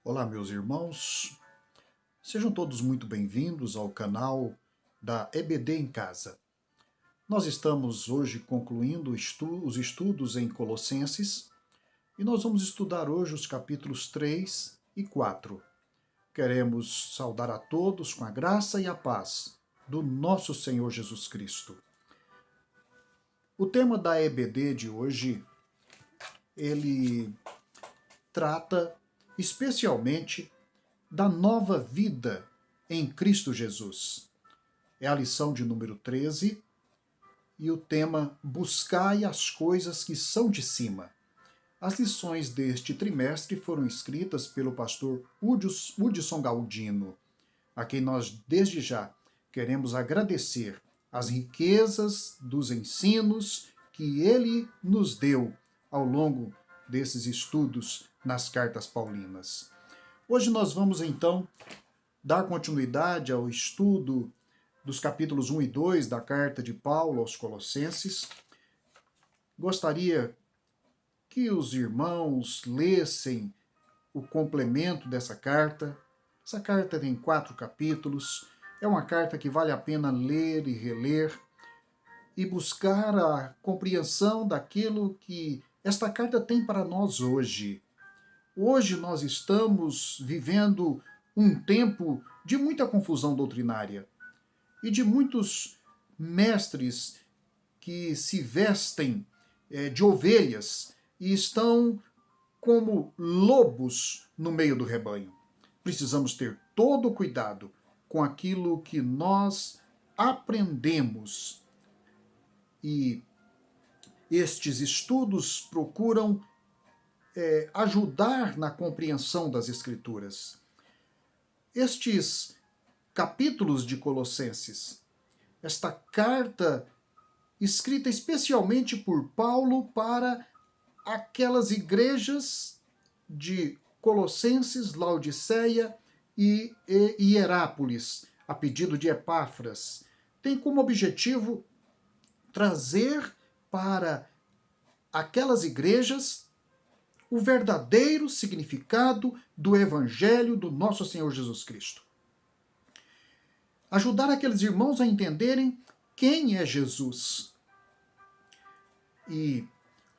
Olá, meus irmãos, sejam todos muito bem-vindos ao canal da EBD em Casa. Nós estamos hoje concluindo os estudos em Colossenses e nós vamos estudar hoje os capítulos 3 e 4. Queremos saudar a todos com a graça e a paz do nosso Senhor Jesus Cristo. O tema da EBD de hoje, ele trata especialmente da nova vida em Cristo Jesus. É a lição de número 13 e o tema Buscai as coisas que são de cima. As lições deste trimestre foram escritas pelo pastor Hudson Galdino, a quem nós desde já queremos agradecer as riquezas dos ensinos que ele nos deu ao longo desses estudos nas cartas paulinas. Hoje nós vamos então dar continuidade ao estudo dos capítulos 1 e 2 da carta de Paulo aos Colossenses. Gostaria que os irmãos lessem o complemento dessa carta. Essa carta tem 4 capítulos. É uma carta que vale a pena ler e reler e buscar a compreensão daquilo que esta carta tem para nós hoje. Hoje nós estamos vivendo um tempo de muita confusão doutrinária e de muitos mestres que se vestem de ovelhas e estão como lobos no meio do rebanho. Precisamos ter todo o cuidado com aquilo que nós aprendemos. E estes estudos procuram ajudar na compreensão das Escrituras. Estes capítulos de Colossenses, esta carta escrita especialmente por Paulo para aquelas igrejas de Colossenses, Laodiceia e Hierápolis, a pedido de Epáfras, tem como objetivo trazer para aquelas igrejas o verdadeiro significado do Evangelho do nosso Senhor Jesus Cristo. Ajudar aqueles irmãos a entenderem quem é Jesus e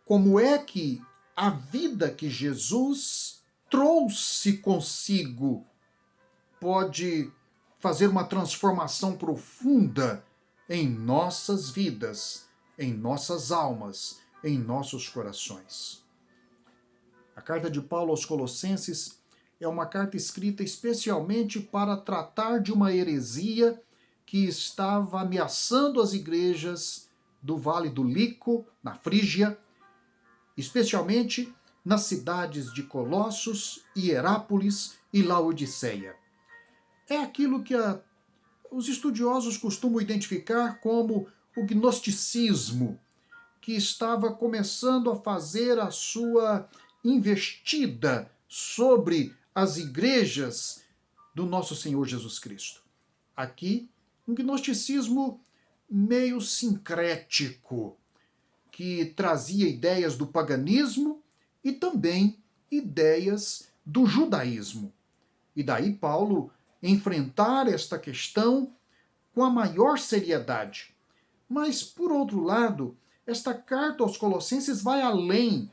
como é que a vida que Jesus trouxe consigo pode fazer uma transformação profunda em nossas vidas, em nossas almas, em nossos corações. A carta de Paulo aos Colossenses é uma carta escrita especialmente para tratar de uma heresia que estava ameaçando as igrejas do Vale do Lico, na Frígia, especialmente nas cidades de Colossos, Hierápolis e Laodiceia. É aquilo que os estudiosos costumam identificar como o gnosticismo, que estava começando a fazer a sua investida sobre as igrejas do nosso Senhor Jesus Cristo. Aqui, um gnosticismo meio sincrético, que trazia ideias do paganismo e também ideias do judaísmo. E daí Paulo enfrentar esta questão com a maior seriedade. Mas, por outro lado, esta carta aos Colossenses vai além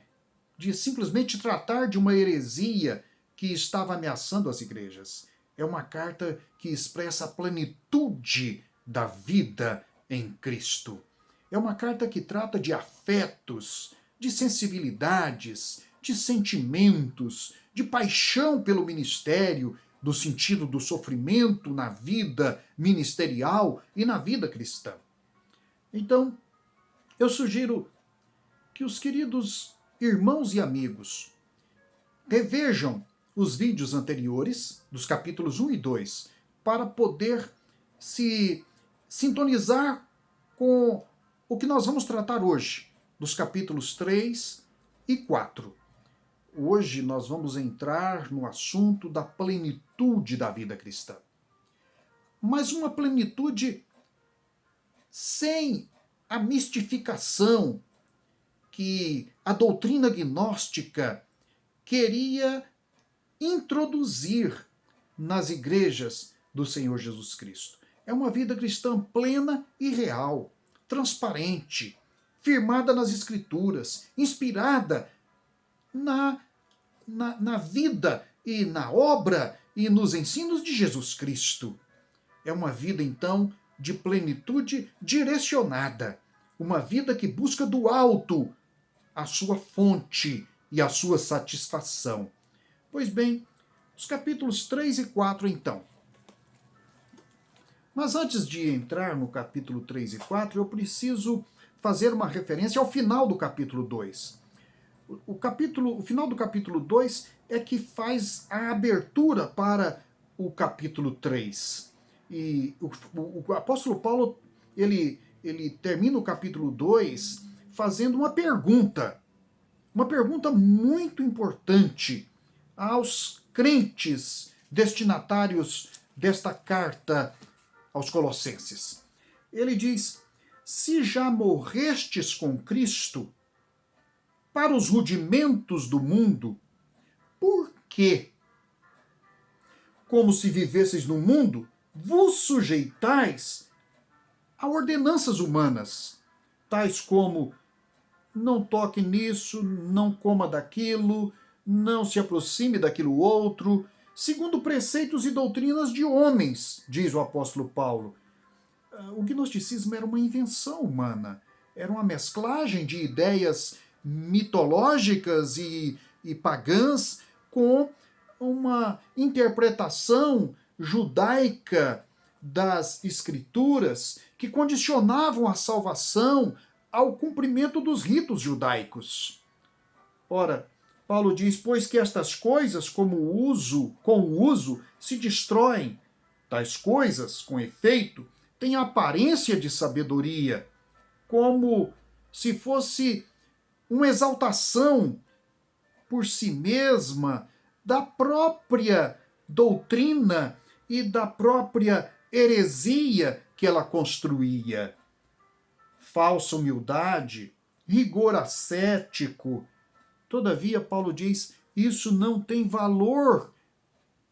de simplesmente tratar de uma heresia que estava ameaçando as igrejas. É uma carta que expressa a plenitude da vida em Cristo. É uma carta que trata de afetos, de sensibilidades, de sentimentos, de paixão pelo ministério, no sentido do sofrimento na vida ministerial e na vida cristã. Então, eu sugiro que os queridos irmãos e amigos revejam os vídeos anteriores, dos capítulos 1 e 2, para poder se sintonizar com o que nós vamos tratar hoje, dos capítulos 3 e 4. Hoje nós vamos entrar no assunto da plenitude da vida cristã. Mas uma plenitude sem a mistificação que a doutrina gnóstica queria introduzir nas igrejas do Senhor Jesus Cristo. É uma vida cristã plena e real, transparente, firmada nas Escrituras, inspirada na vida e na obra e nos ensinos de Jesus Cristo. É uma vida, então, de plenitude direcionada, uma vida que busca do alto a sua fonte e a sua satisfação. Pois bem, os capítulos 3 e 4, então. Mas antes de entrar no capítulo 3 e 4, eu preciso fazer uma referência ao final do capítulo 2. O final do capítulo 2 é que faz a abertura para o capítulo 3. E o apóstolo Paulo, ele termina o capítulo 2 fazendo uma pergunta muito importante aos crentes destinatários desta carta aos Colossenses. Ele diz: se já morrestes com Cristo para os rudimentos do mundo, por que, como se vivesseis no mundo, vos sujeitais a ordenanças humanas, tais como não toque nisso, não coma daquilo, não se aproxime daquilo outro, segundo preceitos e doutrinas de homens, diz o apóstolo Paulo. O gnosticismo era uma invenção humana, era uma mesclagem de ideias mitológicas e pagãs com uma interpretação judaica das escrituras que condicionavam a salvação ao cumprimento dos ritos judaicos. Ora, Paulo diz: pois que estas coisas, com o uso, se destroem. Tais coisas, com efeito, têm a aparência de sabedoria, como se fosse uma exaltação por si mesma da própria doutrina e da própria heresia que ela construía. Falsa humildade, rigor ascético. Todavia, Paulo diz, isso não tem valor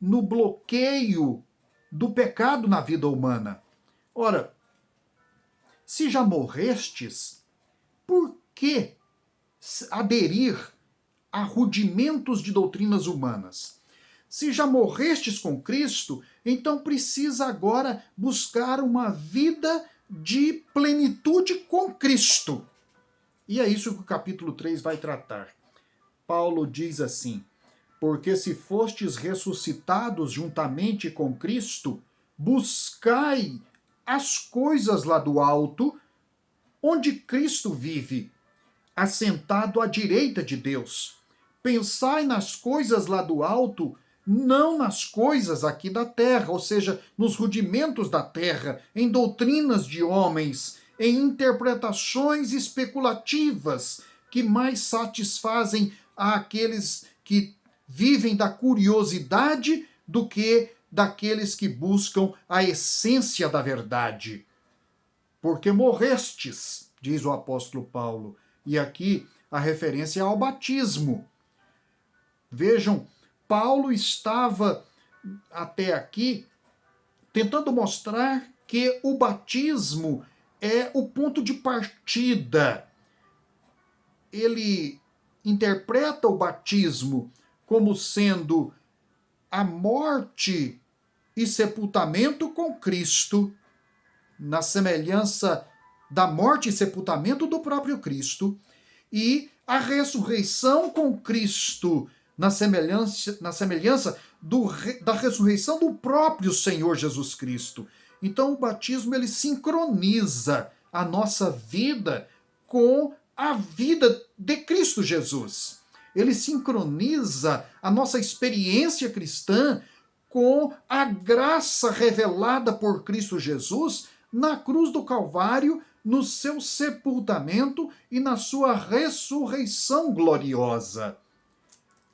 no bloqueio do pecado na vida humana. Ora, se já morrestes, por que aderir a rudimentos de doutrinas humanas? Se já morrestes com Cristo, então precisa agora buscar uma vida de plenitude com Cristo. E é isso que o capítulo 3 vai tratar. Paulo diz assim: porque se fostes ressuscitados juntamente com Cristo, buscai as coisas lá do alto, onde Cristo vive, assentado à direita de Deus. Pensai nas coisas lá do alto, não nas coisas aqui da terra, ou seja, nos rudimentos da terra, em doutrinas de homens, em interpretações especulativas que mais satisfazem àqueles que vivem da curiosidade do que daqueles que buscam a essência da verdade. Porque morrestes, diz o apóstolo Paulo, e aqui a referência é ao batismo. Vejam, Paulo estava até aqui tentando mostrar que o batismo é o ponto de partida. Ele interpreta o batismo como sendo a morte e sepultamento com Cristo, na semelhança da morte e sepultamento do próprio Cristo, e a ressurreição com Cristo, na semelhança da ressurreição do próprio Senhor Jesus Cristo. Então o batismo ele sincroniza a nossa vida com a vida de Cristo Jesus. Ele sincroniza a nossa experiência cristã com a graça revelada por Cristo Jesus na cruz do Calvário, no seu sepultamento e na sua ressurreição gloriosa.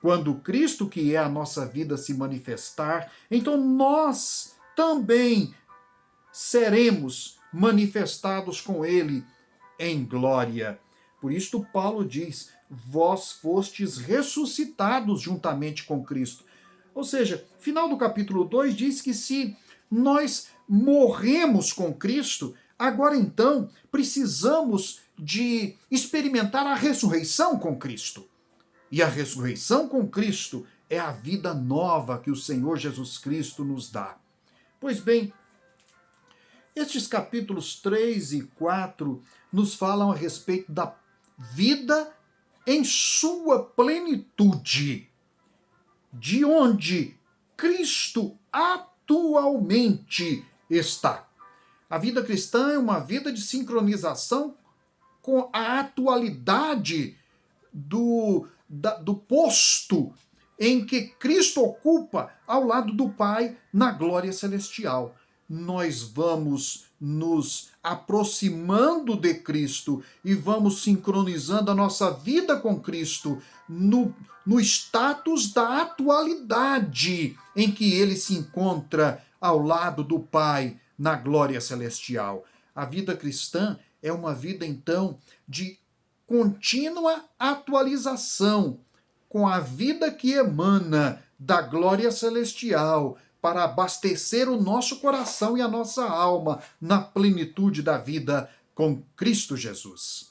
Quando Cristo, que é a nossa vida, se manifestar, então nós também seremos manifestados com Ele em glória. Por isto Paulo diz: vós fostes ressuscitados juntamente com Cristo. Ou seja, final do capítulo 2 diz que se nós morremos com Cristo, agora então precisamos de experimentar a ressurreição com Cristo. E a ressurreição com Cristo é a vida nova que o Senhor Jesus Cristo nos dá. Pois bem, estes capítulos 3 e 4 nos falam a respeito da vida em sua plenitude, de onde Cristo atualmente está. A vida cristã é uma vida de sincronização com a atualidade do posto em que Cristo ocupa ao lado do Pai na glória celestial. Nós vamos nos aproximando de Cristo e vamos sincronizando a nossa vida com Cristo no status da atualidade em que ele se encontra ao lado do Pai na glória celestial. A vida cristã é uma vida, então, de contínua atualização com a vida que emana da glória celestial para abastecer o nosso coração e a nossa alma na plenitude da vida com Cristo Jesus.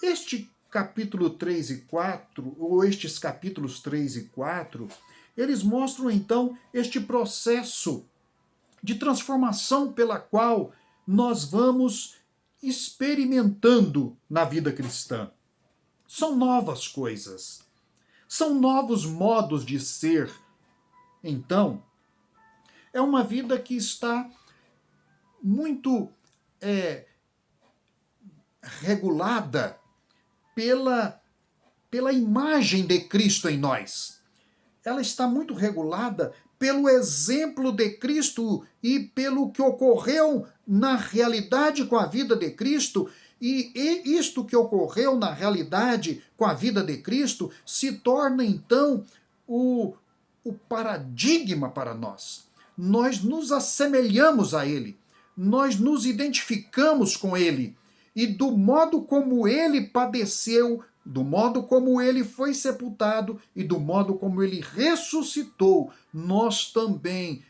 Este capítulo 3 e 4, ou estes capítulos 3 e 4, eles mostram então este processo de transformação pela qual nós vamos experimentando na vida cristã. São novas coisas, são novos modos de ser. Então, é uma vida que está muito regulada pela imagem de Cristo em nós. Ela está muito regulada pelo exemplo de Cristo e pelo que ocorreu na realidade com a vida de Cristo. E isto que ocorreu na realidade com a vida de Cristo se torna, então, o paradigma para nós. Nós nos assemelhamos a Ele, nós nos identificamos com Ele, e do modo como Ele padeceu, do modo como Ele foi sepultado e do modo como Ele ressuscitou, nós também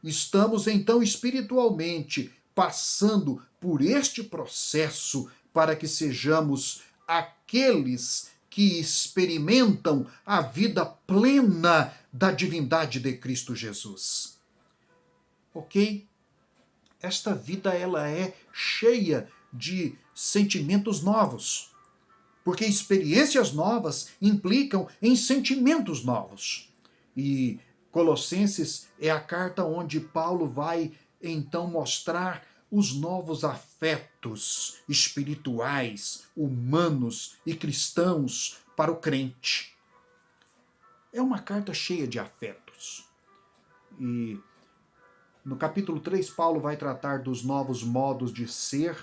estamos, então, espiritualmente passando por este processo para que sejamos aqueles que experimentam a vida plena da divindade de Cristo Jesus. Ok? Esta vida ela é cheia de sentimentos novos, porque experiências novas implicam em sentimentos novos. E Colossenses é a carta onde Paulo vai então mostrar os novos afetos espirituais, humanos e cristãos para o crente. É uma carta cheia de afetos. E no capítulo 3, Paulo vai tratar dos novos modos de ser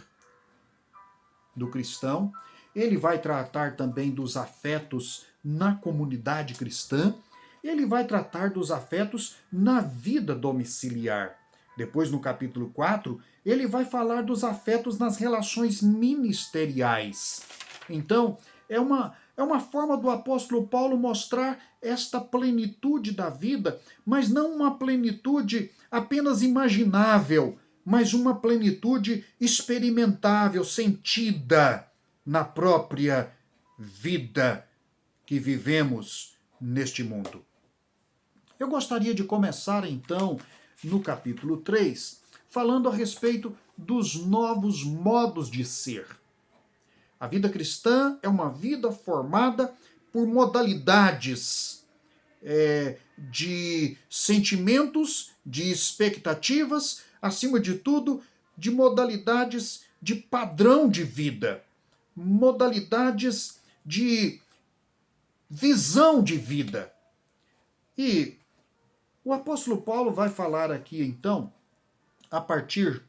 do cristão. Ele vai tratar também dos afetos na comunidade cristã. Ele vai tratar dos afetos na vida domiciliar. Depois, no capítulo 4, ele vai falar dos afetos nas relações ministeriais. Então, é uma forma do apóstolo Paulo mostrar esta plenitude da vida, mas não uma plenitude apenas imaginável, mas uma plenitude experimentável, sentida na própria vida que vivemos neste mundo. Eu gostaria de começar, então, no capítulo 3, falando a respeito dos novos modos de ser. A vida cristã é uma vida formada por modalidades de sentimentos, de expectativas, acima de tudo, de modalidades de padrão de vida, modalidades de visão de vida. E o apóstolo Paulo vai falar aqui, então, a partir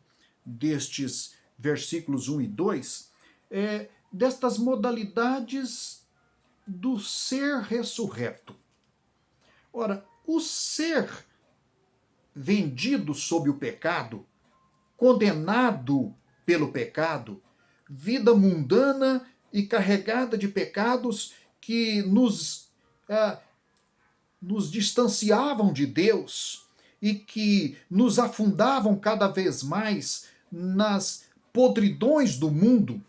destes versículos 1 e 2, destas modalidades do ser ressurreto. Ora, o ser vendido sob o pecado, condenado pelo pecado, vida mundana e carregada de pecados que nos nos distanciavam de Deus e que nos afundavam cada vez mais nas podridões do mundo.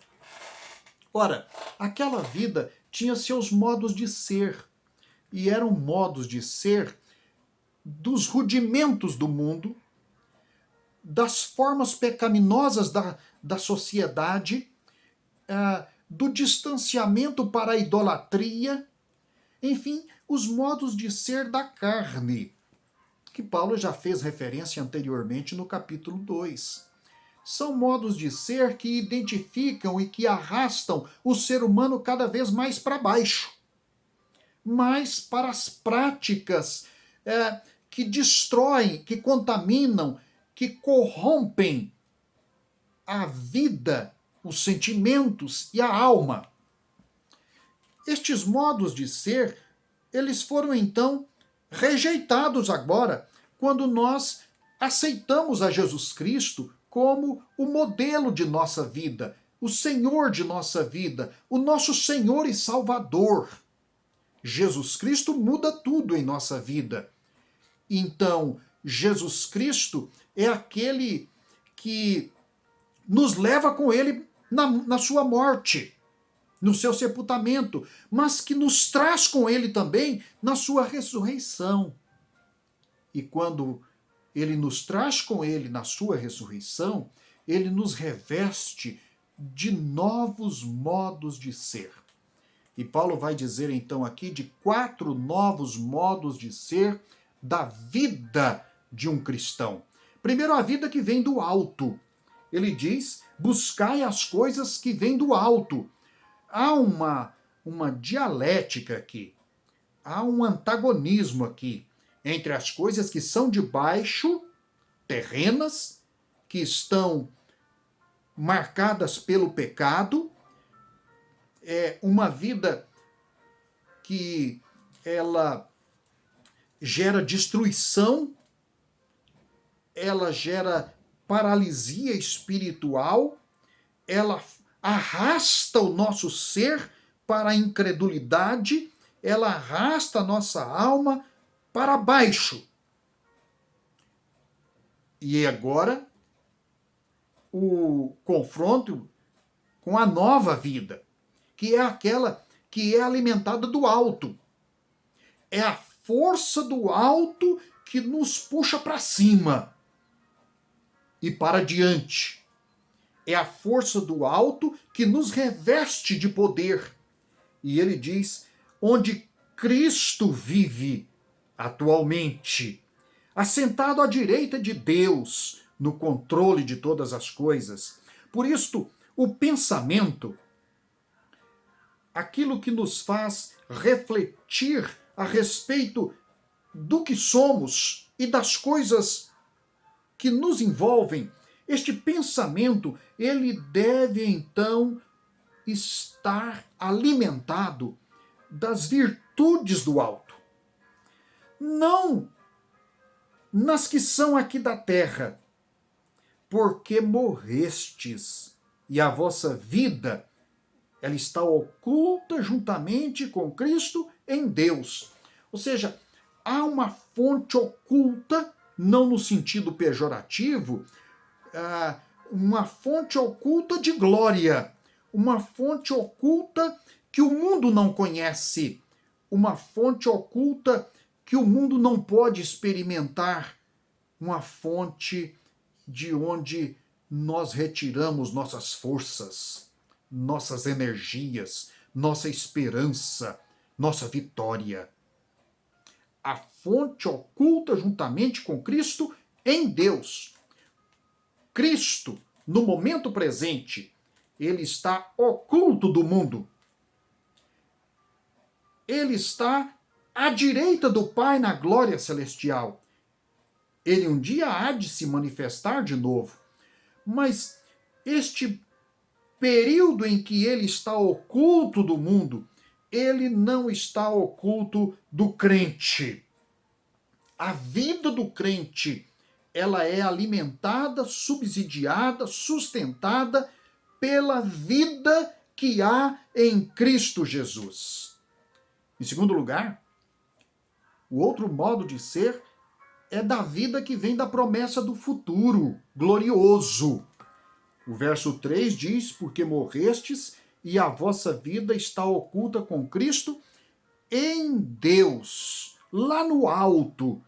Ora, aquela vida tinha seus modos de ser, e eram modos de ser dos rudimentos do mundo, das formas pecaminosas da sociedade, do distanciamento para a idolatria, enfim, os modos de ser da carne, que Paulo já fez referência anteriormente no capítulo 2. São modos de ser que identificam e que arrastam o ser humano cada vez mais para baixo, mais para as práticas que destroem, que contaminam, que corrompem a vida, os sentimentos e a alma. Estes modos de ser, eles foram então rejeitados agora, quando nós aceitamos a Jesus Cristo como o modelo de nossa vida, o Senhor de nossa vida, o nosso Senhor e Salvador. Jesus Cristo muda tudo em nossa vida. Então, Jesus Cristo é aquele que nos leva com ele na sua morte, no seu sepultamento, mas que nos traz com ele também na sua ressurreição. E quando ele nos traz com ele na sua ressurreição, ele nos reveste de novos modos de ser. E Paulo vai dizer então aqui de 4 novos modos de ser da vida de um cristão. Primeiro, a vida que vem do alto. Ele diz: buscai as coisas que vêm do alto. Há uma dialética aqui, há um antagonismo aqui entre as coisas que são de baixo, terrenas, que estão marcadas pelo pecado, uma vida que ela gera destruição, ela gera paralisia espiritual, ela arrasta o nosso ser para a incredulidade, ela arrasta a nossa alma para baixo. E agora, o confronto com a nova vida, que é aquela que é alimentada do alto. É a força do alto que nos puxa para cima e para diante. É a força do alto que nos reveste de poder. E ele diz: onde Cristo vive atualmente, assentado à direita de Deus, no controle de todas as coisas. Por isto, o pensamento, aquilo que nos faz refletir a respeito do que somos e das coisas que nos envolvem, este pensamento, ele deve então estar alimentado das virtudes do alto. Não nas que são aqui da terra, porque morrestes, e a vossa vida, ela está oculta juntamente com Cristo em Deus. Ou seja, há uma fonte oculta, não no sentido pejorativo, uma fonte oculta de glória, uma fonte oculta que o mundo não conhece, uma fonte oculta que o mundo não pode experimentar, uma fonte de onde nós retiramos nossas forças, nossas energias, nossa esperança, nossa vitória. A fonte oculta juntamente com Cristo em Deus. Cristo, no momento presente, ele está oculto do mundo. Ele está à direita do Pai na glória celestial. Ele um dia há de se manifestar de novo. Mas este período em que ele está oculto do mundo, ele não está oculto do crente. A vida do crente, ela é alimentada, subsidiada, sustentada pela vida que há em Cristo Jesus. Em segundo lugar, O outro modo de ser é da vida que vem da promessa do futuro glorioso. O verso 3 diz: porque morrestes e a vossa vida está oculta com Cristo em Deus, lá no alto.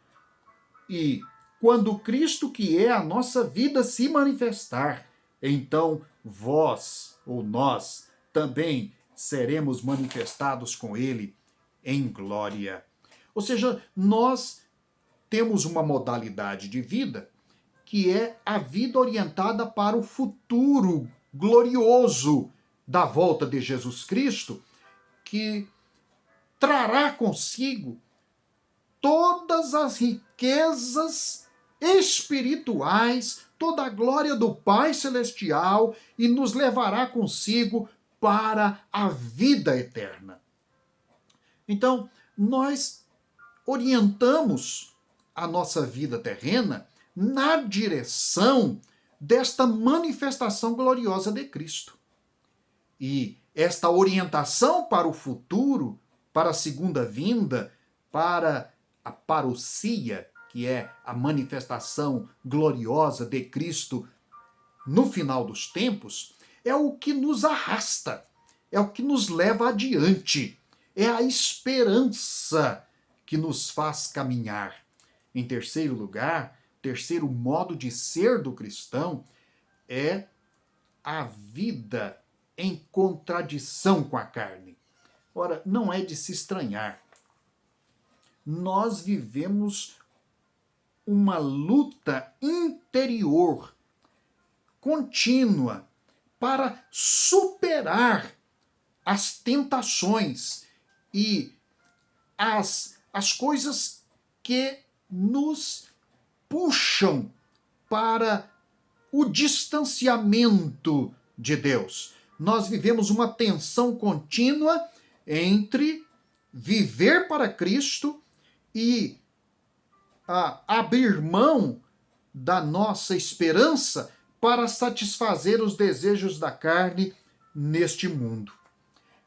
E quando Cristo, que é a nossa vida, se manifestar, então vós, ou nós, também seremos manifestados com Ele em glória. Ou seja, nós temos uma modalidade de vida que é a vida orientada para o futuro glorioso da volta de Jesus Cristo, que trará consigo todas as riquezas espirituais, toda a glória do Pai Celestial e nos levará consigo para a vida eterna. Então, nós orientamos a nossa vida terrena na direção desta manifestação gloriosa de Cristo. E esta orientação para o futuro, para a segunda vinda, para a parousia, que é a manifestação gloriosa de Cristo no final dos tempos, é o que nos arrasta, é o que nos leva adiante, é a esperança que nos faz caminhar. Em terceiro lugar, terceiro modo de ser do cristão é a vida em contradição com a carne. Ora, não é de se estranhar. Nós vivemos uma luta interior, contínua, para superar as tentações e as coisas que nos puxam para o distanciamento de Deus. Nós vivemos uma tensão contínua entre viver para Cristo e abrir mão da nossa esperança para satisfazer os desejos da carne neste mundo.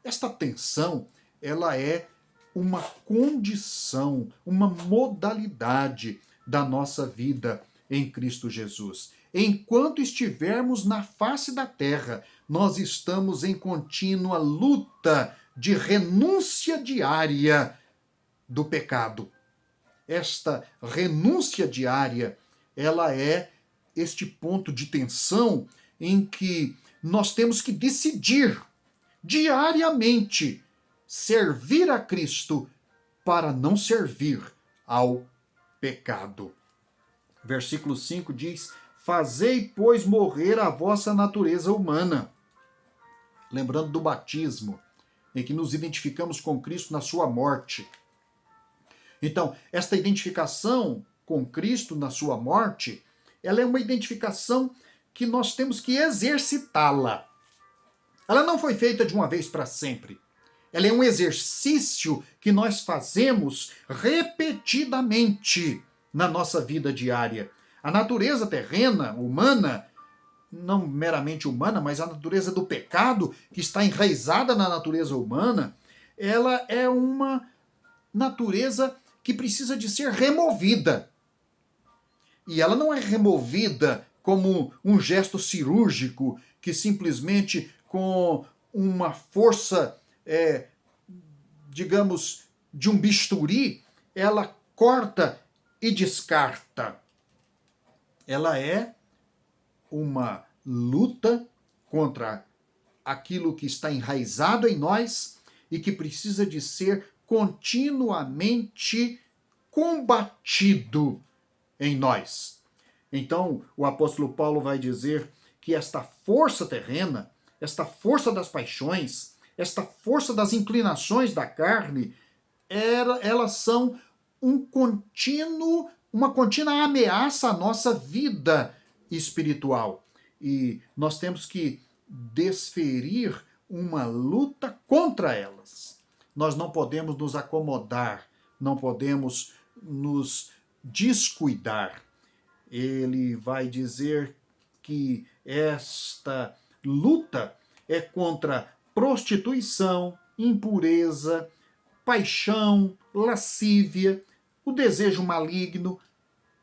Esta tensão, ela é uma condição, uma modalidade da nossa vida em Cristo Jesus. Enquanto estivermos na face da terra, nós estamos em contínua luta de renúncia diária do pecado. Esta renúncia diária, ela é este ponto de tensão em que nós temos que decidir diariamente servir a Cristo para não servir ao pecado. Versículo 5 diz: fazei, pois, morrer a vossa natureza humana. Lembrando do batismo, em que nos identificamos com Cristo na sua morte. Então, esta identificação com Cristo na sua morte, ela é uma identificação que nós temos que exercitá-la. Ela não foi feita de uma vez para sempre. Ela é um exercício que nós fazemos repetidamente na nossa vida diária. A natureza terrena, humana, não meramente humana, mas a natureza do pecado, que está enraizada na natureza humana, ela é uma natureza que precisa de ser removida. E ela não é removida como um gesto cirúrgico, que simplesmente com uma força, digamos, de um bisturi, ela corta e descarta. Ela é uma luta contra aquilo que está enraizado em nós e que precisa de ser continuamente combatido em nós. Então, o apóstolo Paulo vai dizer que esta força terrena, esta força das paixões, esta força das inclinações da carne, elas são uma contínua ameaça à nossa vida espiritual. E nós temos que desferir uma luta contra elas. Nós não podemos nos acomodar, não podemos nos descuidar. Ele vai dizer que esta luta é contra prostituição, impureza, paixão, lascívia, o desejo maligno,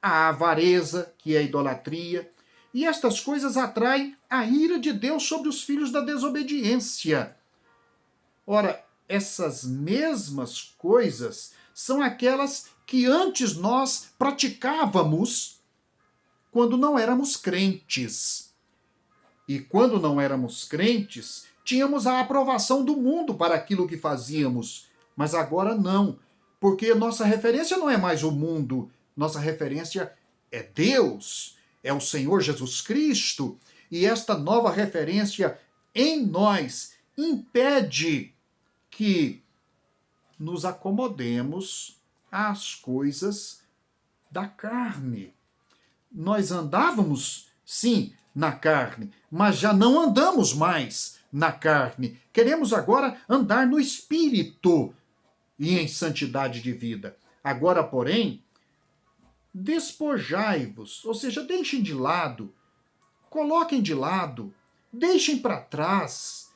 a avareza, que é a idolatria. E estas coisas atraem a ira de Deus sobre os filhos da desobediência. Ora, essas mesmas coisas são aquelas que antes nós praticávamos quando não éramos crentes. E quando não éramos crentes, tínhamos a aprovação do mundo para aquilo que fazíamos. Mas agora não, porque nossa referência não é mais o mundo, nossa referência é Deus, é o Senhor Jesus Cristo. E esta nova referência em nós impede que nos acomodemos às coisas da carne. Nós andávamos, sim, na carne, mas já não andamos mais na carne. Queremos agora andar no Espírito e em santidade de vida. Agora, porém, despojai-vos, ou seja, deixem de lado, coloquem de lado, deixem para trás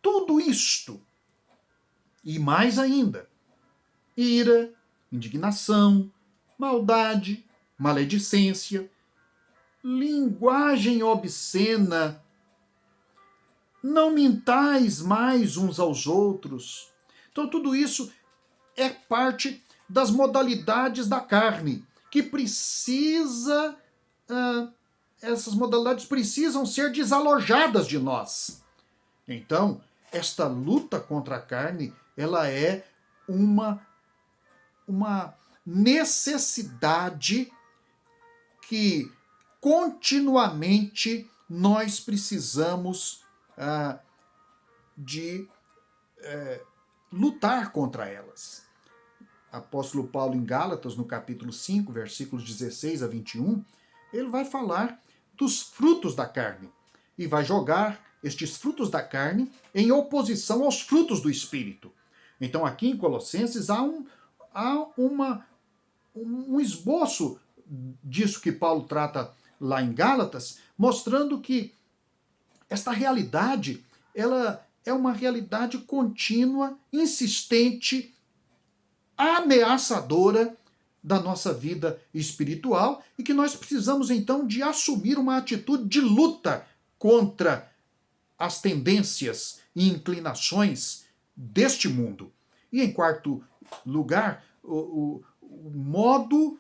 tudo isto. E mais ainda, ira, indignação, maldade, maledicência, linguagem obscena. Não mintais mais uns aos outros. Então tudo isso é parte das modalidades da carne, que essas modalidades precisam ser desalojadas de nós. Então, esta luta contra a carne, ela é uma necessidade que continuamente nós precisamos de lutar contra elas. Apóstolo Paulo em Gálatas, no capítulo 5, versículos 16 a 21, ele vai falar dos frutos da carne e vai jogar estes frutos da carne em oposição aos frutos do Espírito. Então aqui em Colossenses há um esboço disso que Paulo trata lá em Gálatas, mostrando que esta realidade, ela é uma realidade contínua, insistente, ameaçadora da nossa vida espiritual e que nós precisamos então de assumir uma atitude de luta contra as tendências e inclinações deste mundo. E em quarto lugar, o modo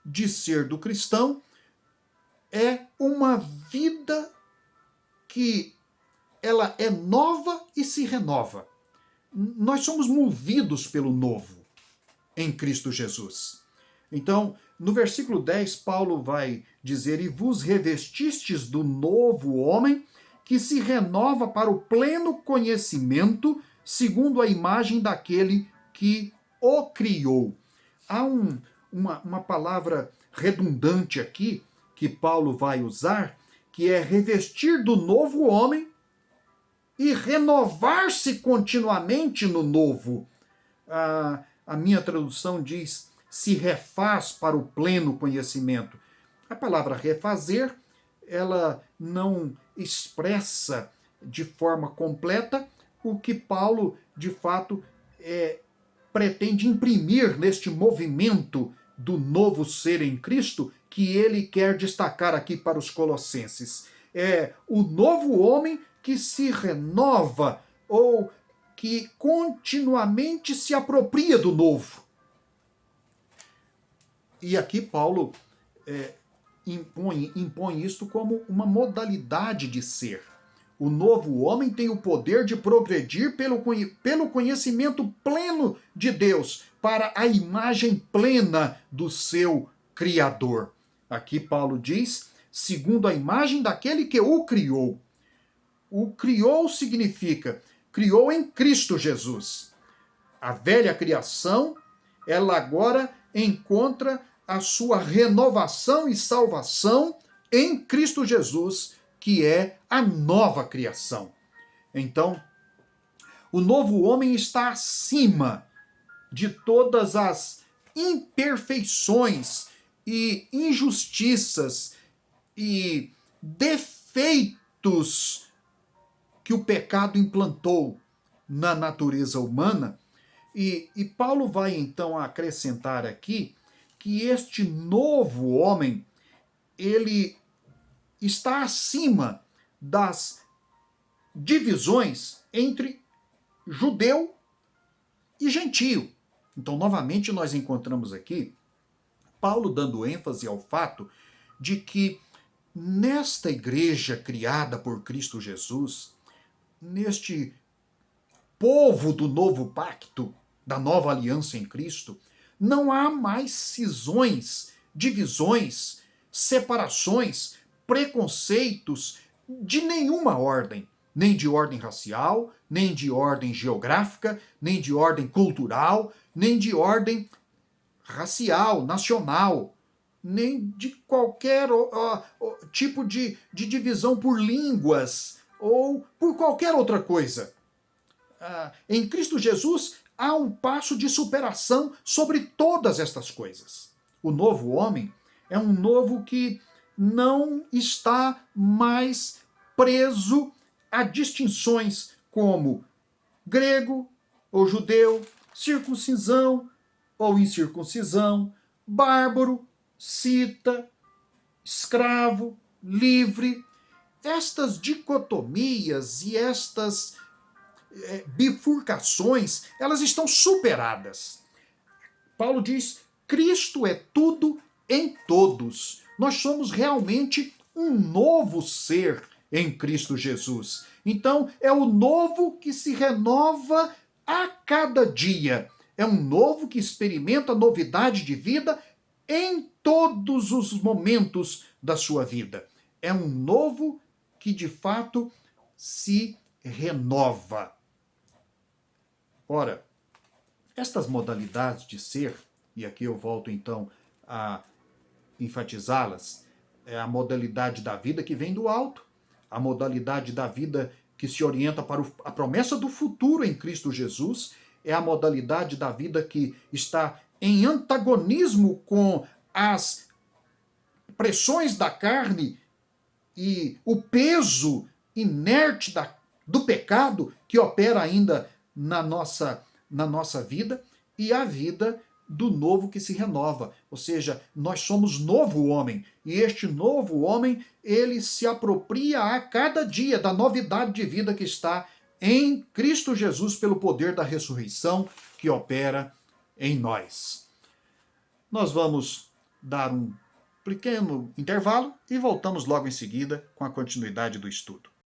de ser do cristão é uma vida que ela é nova e se renova. Nós somos movidos pelo novo em Cristo Jesus. Então, no versículo 10, Paulo vai dizer: e vos revestistes do novo homem, que se renova para o pleno conhecimento, segundo a imagem daquele que o criou. Há uma palavra redundante aqui, que Paulo vai usar, que é revestir do novo homem e renovar-se continuamente no novo. A minha tradução diz: se refaz para o pleno conhecimento. A palavra refazer, ela não expressa de forma completa o que Paulo, de fato, pretende imprimir neste movimento do novo ser em Cristo, que ele quer destacar aqui para os colossenses. É o novo homem que se renova ou que continuamente se apropria do novo. E aqui Paulo impõe isto como uma modalidade de ser. O novo homem tem o poder de progredir pelo conhecimento pleno de Deus, para a imagem plena do seu Criador. Aqui Paulo diz, segundo a imagem daquele que o criou. O criou significa, criou em Cristo Jesus. A velha criação, ela agora encontra a sua renovação e salvação em Cristo Jesus, que é a nova criação. Então, o novo homem está acima de todas as imperfeições e injustiças e defeitos que o pecado implantou na natureza humana. E Paulo vai então acrescentar aqui que este novo homem, ele está acima das divisões entre judeu e gentio. Então, novamente, nós encontramos aqui Paulo dando ênfase ao fato de que nesta igreja criada por Cristo Jesus, neste povo do novo pacto, da nova aliança em Cristo, não há mais cisões, divisões, separações, preconceitos de nenhuma ordem, nem de ordem racial, nem de ordem geográfica, nem de ordem cultural, nem de ordem racial, nacional, nem de qualquer tipo de divisão por línguas ou por qualquer outra coisa. Em Cristo Jesus há um passo de superação sobre todas estas coisas. O novo homem é um novo que não está mais preso a distinções como grego ou judeu, circuncisão ou incircuncisão, bárbaro, cita, escravo, livre. Estas dicotomias e estas bifurcações, elas estão superadas. Paulo diz: Cristo é tudo em todos. Nós somos realmente um novo ser em Cristo Jesus. Então, é o novo que se renova a cada dia. É um novo que experimenta novidade de vida em todos os momentos da sua vida. É um novo que, de fato, se renova. Ora, estas modalidades de ser, e aqui eu volto então a enfatizá-las, é a modalidade da vida que vem do alto, a modalidade da vida que se orienta para a promessa do futuro em Cristo Jesus, é a modalidade da vida que está em antagonismo com as pressões da carne e o peso inerte do pecado que opera ainda na nossa vida, e a vida do novo que se renova. Ou seja, nós somos novo homem, e este novo homem, ele se apropria a cada dia da novidade de vida que está em Cristo Jesus pelo poder da ressurreição que opera em nós. Nós vamos dar um pequeno intervalo e voltamos logo em seguida com a continuidade do estudo.